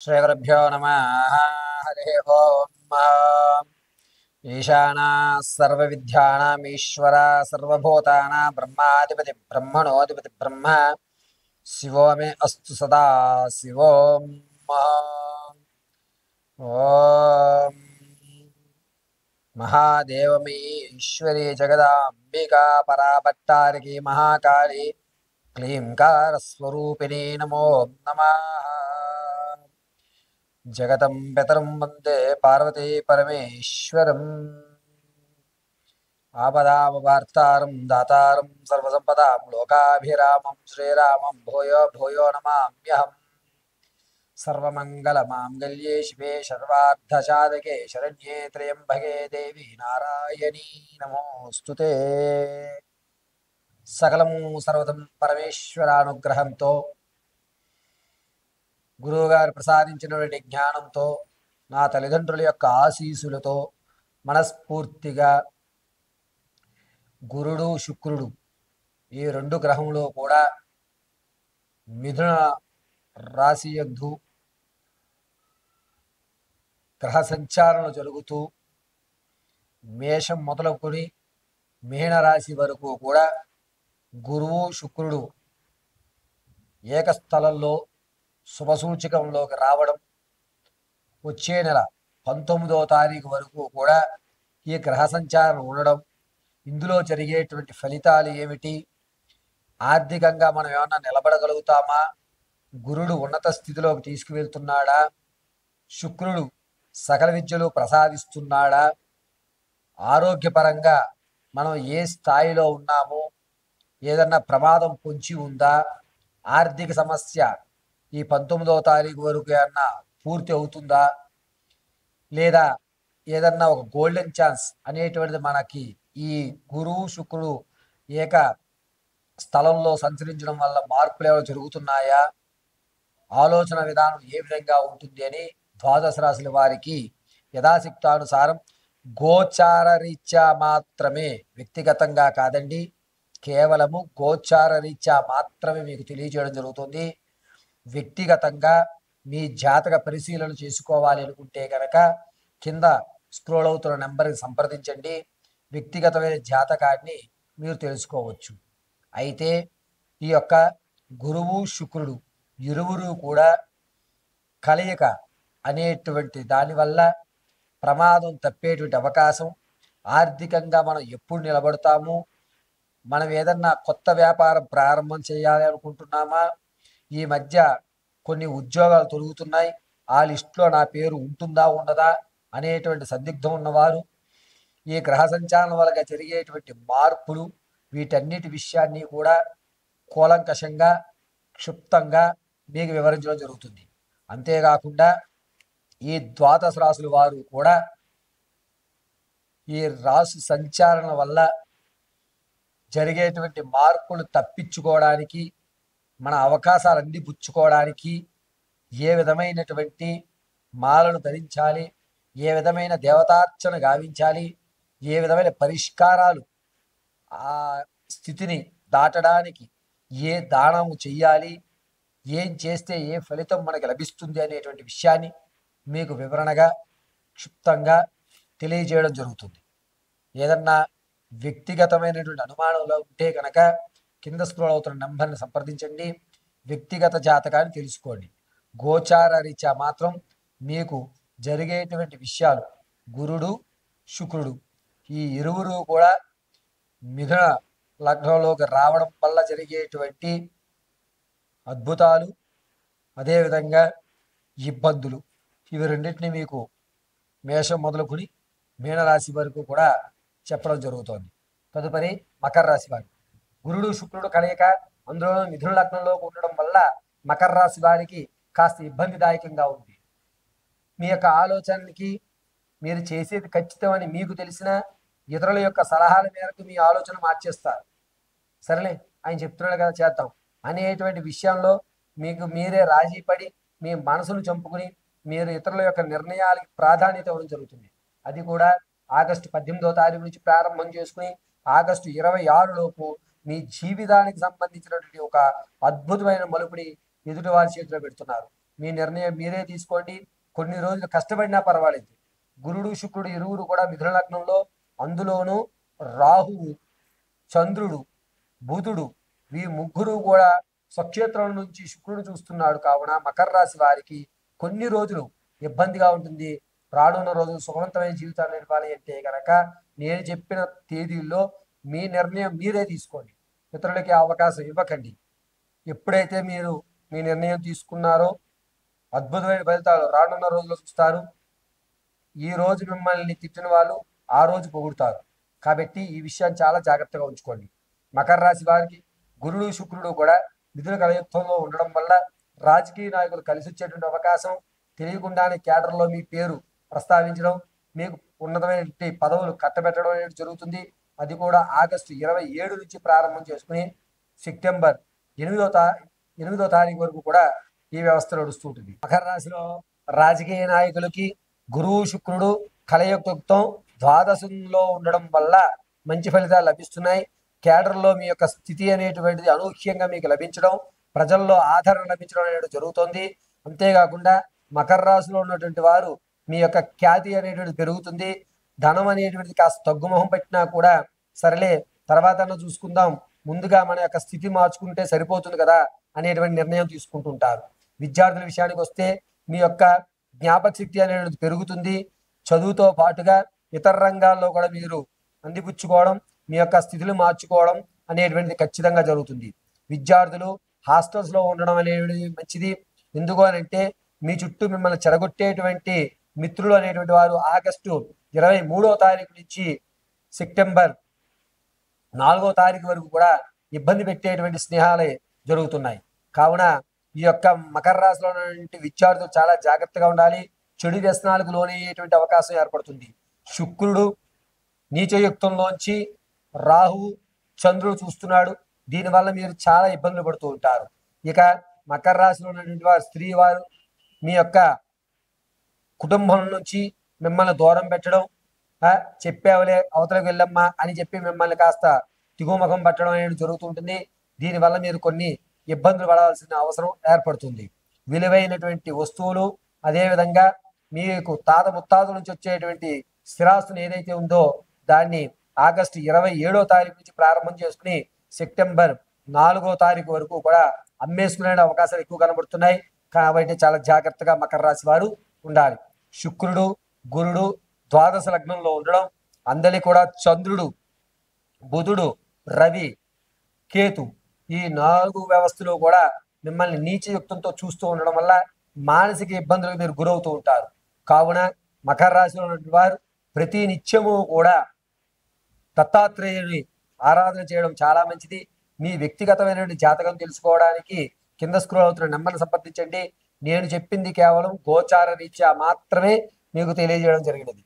श्रीगुरुभ्यो नमः। हरि ओम्। ईशाना सर्वविद्यानामीश्वरा सर्वभूतानां ब्रह्माधिपति ब्रह्मणोऽधिपति ब्रह्म शिवो मे अस्तु सदा शिवोम्। ॐ महादेवमी ईश्वरी जगदाम्बिका पराभट्टारिकी महाकाली क्लींकारस्वरूपिणी नमो नमः। जगतं पितरं वन्दे पार्वती परमेश्वरम्। आपदामवार्तारं दातारं सर्वसम्पदां लोकाभिरामं श्रीरामं भूयो भूयो नमाम्यहम्। सर्वमङ्गलमाङ्गल्ये शिवे सर्वार्थसाधके शरण्ये त्र्यम्बके देवी नारायणी नमोऽस्तुते। सकलं सर्वतं परमेश्वरानुग्रहंतो గురువుగారు ప్రసాదించినటువంటి జ్ఞానంతో నా తల్లిదండ్రుల యొక్క ఆశీస్సులతో మనస్ఫూర్తిగా గురుడు శుక్రుడు ఈ రెండు గ్రహములు కూడా మిథున రాశి యందు గ్రహ సంచారణలు జరుగుతూ మేషం మొదలుకొని మీన రాశి వరకు కూడా గురువు శుక్రుడు ఏకస్థలంలో శుభసూచకంలోకి రావడం, వచ్చే నెల 19వ తారీఖు వరకు కూడా ఈ గ్రహ సంచారం ఉండడం, ఇందులో జరిగేటువంటి ఫలితాలు ఏమిటి, ఆర్థికంగా మనం ఏమన్నా నిలబడగలుగుతామా, గురుడు ఉన్నత స్థితిలోకి తీసుకువెళ్తున్నాడా, శుక్రుడు సకల విద్యలు ప్రసాదిస్తున్నాడా, ఆరోగ్యపరంగా మనం ఏ స్థాయిలో ఉన్నామో, ఏదన్నా ప్రమాదం పొంచి ఉందా, ఆర్థిక సమస్య ఈ 19వ తారీఖు వరకు ఏమన్నా పూర్తి అవుతుందా, లేదా ఏదన్నా ఒక గోల్డెన్ ఛాన్స్ అనేటువంటిది మనకి ఈ గురువు శుక్రుడు ఏక స్థలంలో సంచరించడం వల్ల మార్పులు ఏమైనా జరుగుతున్నాయా, ఆలోచన విధానం ఏ విధంగా ఉంటుంది అని ద్వాదశ రాశుల వారికి యథాశక్తానుసారం గోచార రీత్యా మాత్రమే, వ్యక్తిగతంగా కాదండి, కేవలము గోచార రీత్యా మాత్రమే మీకు తెలియజేయడం జరుగుతుంది. వ్యక్తిగతంగా మీ జాతక పరిశీలన చేసుకోవాలి అనుకుంటే కనుక కింద స్క్రోల్ అవుతున్న నెంబర్కి సంప్రదించండి. వ్యక్తిగతమైన జాతకాన్ని మీరు తెలుసుకోవచ్చు. అయితే ఈ యొక్క గురువు శుక్రుడు ఇరువురు కూడా కలయిక అనేటువంటి దానివల్ల ప్రమాదం తప్పేటువంటి అవకాశం, ఆర్థికంగా మనం ఎప్పుడు నిలబడతాము, మనం ఏదన్నా కొత్త వ్యాపారం ప్రారంభం చేయాలి అనుకుంటున్నామా, ఈ మధ్య కొన్ని ఉద్యోగాలు తొలుగుతున్నాయి, ఆ లిస్టులో నా పేరు ఉంటుందా ఉండదా అనేటువంటి సందిగ్ధం ఉన్నవారు, ఈ గ్రహ సంచారం వల్ల జరిగేటువంటి మార్పులు, వీటన్నిటి విషయాన్ని కూడా కూలంకషంగా క్షుప్తంగా మీకు వివరించడం జరుగుతుంది. అంతేకాకుండా ఈ ద్వాదశ రాశుల వారు కూడా ఈ రాశి సంచారణ వల్ల జరిగేటువంటి మార్పులు తప్పించుకోవడానికి, మన అవకాశాలు అందిపుచ్చుకోవడానికి ఏ విధమైనటువంటి మాలను ధరించాలి, ఏ విధమైన దేవతార్చన గావించాలి, ఏ విధమైన పరిష్కారాలు ఆ స్థితిని దాటడానికి ఏ దానము చెయ్యాలి, ఏం చేస్తే ఏ ఫలితం మనకి లభిస్తుంది అనేటువంటి విషయాన్ని మీకు వివరణగా క్షుప్తంగా తెలియజేయడం జరుగుతుంది. ఏదన్నా వ్యక్తిగతమైనటువంటి అనుమానంలో ఉంటే కనుక కింద స్క్రోల్ అవుతున్న నెంబర్ని సంప్రదించండి. వ్యక్తిగత జాతకాన్ని తెలుసుకోండి. గోచార రీత్యా మాత్రం మీకు జరిగేటువంటి విషయాలు, గురుడు శుక్రుడు ఈ ఇరువురు కూడా మిథున లగ్నంలోకి రావడం వల్ల జరిగేటువంటి అద్భుతాలు, అదేవిధంగా ఇబ్బందులు, ఇవి రెండింటినీ మీకు మేషం మొదలుకొని మీనరాశి వరకు కూడా చెప్పడం జరుగుతోంది. తదుపరి మకర రాశి వారు, గురుడు శుక్రుడు కలయిక, అందులో మిథున లగ్నంలో ఉండడం వల్ల మకర రాశి వారికి కాస్త ఇబ్బందిదాయకంగా ఉంది. మీ యొక్క ఆలోచనకి మీరు చేసేది ఖచ్చితమని మీకు తెలిసిన ఇతరుల యొక్క సలహాల మేరకు మీ ఆలోచన మార్చేస్తారు. సరేలే ఆయన చెప్తున్నాడు కదా చేద్దాం అనేటువంటి విషయంలో మీకు మీరే రాజీ పడి మీ మనసును చంపుకుని మీరు ఇతరుల యొక్క నిర్ణయాలకి ప్రాధాన్యత ఇవ్వడం జరుగుతుంది. అది కూడా ఆగస్టు 18వ తారీఖు నుంచి ప్రారంభం చేసుకుని ఆగస్టు 26 లోపు మీ జీవితానికి సంబంధించినటువంటి ఒక అద్భుతమైన మలుపుని ఎదుటి వారి చేతిలో పెడుతున్నారు. మీ నిర్ణయం మీరే తీసుకోండి. కొన్ని రోజులు కష్టపడినా పర్వాలేదు. గురుడు శుక్రుడు ఇరువురు కూడా మిథున లగ్నంలో, అందులోనూ రాహువు, చంద్రుడు, బుధుడు, ఈ ముగ్గురు కూడా స్వక్షేత్రం నుంచి శుక్రుడు చూస్తున్నాడు. కావున మకర రాశి వారికి కొన్ని రోజులు ఇబ్బందిగా ఉంటుంది. రానున్న రోజులు సుఖవంతమైన జీవితాన్ని నడపాలి అంటే కనుక నేను చెప్పిన తేదీల్లో మీ నిర్ణయం మీరే తీసుకోండి. ఇతరులకి అవకాశం ఇవ్వకండి. ఎప్పుడైతే మీరు మీ నిర్ణయం తీసుకున్నారో అద్భుతమైన ఫలితాలు రానున్న రోజుల్లో చూస్తారు. ఈ రోజు మిమ్మల్ని తిట్టిన వాళ్ళు ఆ రోజు పొగుడుతారు. కాబట్టి ఈ విషయాన్ని చాలా జాగ్రత్తగా ఉంచుకోండి. మకర రాశి వారికి గురుడు శుక్రుడు కూడా మిథున కలయుక్తంలో ఉండడం వల్ల రాజకీయ నాయకులు కలిసి వచ్చేటువంటి అవకాశం, తెలియకుండానే కేడర్లో మీ పేరు ప్రస్తావించడం, మీకు ఉన్నతమైన పదవులు కట్టబెట్టడం అనేది జరుగుతుంది. అది కూడా ఆగస్టు 27 నుంచి ప్రారంభం చేసుకుని సెప్టెంబర్ 8వ తారీఖు వరకు కూడా ఈ వ్యవస్థ నడుస్తుంటుంది. మకర రాశిలో రాజకీయ నాయకులకి గురువు శుక్రుడు కలయుక్తం ద్వాదశంలో ఉండడం వల్ల మంచి ఫలితాలు లభిస్తున్నాయి. కేడర్లో మీ యొక్క స్థితి అనేటువంటిది అనూహ్యంగా మీకు లభించడం, ప్రజల్లో ఆదరణ లభించడం అనేది జరుగుతుంది. అంతేకాకుండా మకర రాశిలో ఉన్నటువంటి వారు మీ యొక్క ఖ్యాతి అనేటువంటిది పెరుగుతుంది. ధనం అనేటువంటిది కాస్త తగ్గుముఖం పట్టినా కూడా సరేలే తర్వాత చూసుకుందాం, ముందుగా మన యొక్క స్థితి మార్చుకుంటే సరిపోతుంది కదా అనేటువంటి నిర్ణయం తీసుకుంటుంటారు. విద్యార్థుల విషయానికి వస్తే మీ యొక్క జ్ఞాపక శక్తి అనేటువంటిది పెరుగుతుంది. చదువుతో పాటుగా ఇతర రంగాల్లో కూడా మీరు అందిపుచ్చుకోవడం, మీ యొక్క స్థితిని మార్చుకోవడం అనేటువంటిది ఖచ్చితంగా జరుగుతుంది. విద్యార్థులు హాస్టల్స్లో ఉండడం అనేది మంచిది. ఎందుకు అంటే మీ చుట్టూ మిమ్మల్ని చెడగొట్టేటువంటి మిత్రులు అనేటువంటి వారు ఆగస్టు 23వ తారీఖు నుంచి సెప్టెంబర్ 4వ తారీఖు వరకు కూడా ఇబ్బంది పెట్టేటువంటి స్నేహాలే జరుగుతున్నాయి. కావున ఈ యొక్క మకర రాశిలో ఉన్నటువంటి విద్యార్థులు చాలా జాగ్రత్తగా ఉండాలి. చెడు వ్యసనాలకు లోనయ్యేటువంటి అవకాశం ఏర్పడుతుంది. శుక్రుడు నీచయుక్తంలోంచి రాహువు చంద్రుడు చూస్తున్నాడు. దీనివల్ల మీరు చాలా ఇబ్బందులు పడుతూ ఉంటారు. ఇక మకర రాశిలో ఉన్నటువంటి వారు స్త్రీ వారు మీ యొక్క కుటుంబం నుంచి మిమ్మల్ని దూరం పెట్టడం, చెప్పావులే అవతలకు వెళ్ళమ్మా అని చెప్పి మిమ్మల్ని కాస్త తిగుముఖం పట్టడం అనేది జరుగుతుంటుంది. దీనివల్ల మీరు కొన్ని ఇబ్బందులు పడాల్సిన అవసరం ఏర్పడుతుంది. విలువైనటువంటి వస్తువులు, అదేవిధంగా మీకు తాత ముత్తాతల నుంచి వచ్చేటువంటి స్థిరాస్తులు ఏదైతే ఉందో దాన్ని ఆగస్టు 27వ తారీఖు నుంచి ప్రారంభం చేసుకుని సెప్టెంబర్ 4వ తారీఖు వరకు కూడా అమ్మేసుకునే అవకాశాలు ఎక్కువ కనబడుతున్నాయి. కాబట్టి చాలా జాగ్రత్తగా మకర రాశి వారు ఉండాలి. శుక్రుడు గురుడు ద్వాదశ లగ్నంలో ఉండడం, అందరి కూడా చంద్రుడు, బుధుడు, రవి, కేతు ఈ 4 వ్యవస్థలు కూడా మిమ్మల్ని నీచయుక్తంతో చూస్తూ ఉండడం వల్ల మానసిక ఇబ్బందులకు మీరు గురవుతూ ఉంటారు. కావున మకర రాశిలో ఉన్నటువంటి వారు ప్రతి నిత్యము కూడా దత్తాత్రేయుని ఆరాధన చేయడం చాలా మంచిది. మీ వ్యక్తిగతమైనటువంటి జాతకం తెలుసుకోవడానికి కింద స్క్రోల్ అవుతున్న నెంబర్ని సంప్రదించండి. నేను చెప్పింది కేవలం గోచార రీత్యా మాత్రమే మీకు తెలియజేయడం జరిగినది.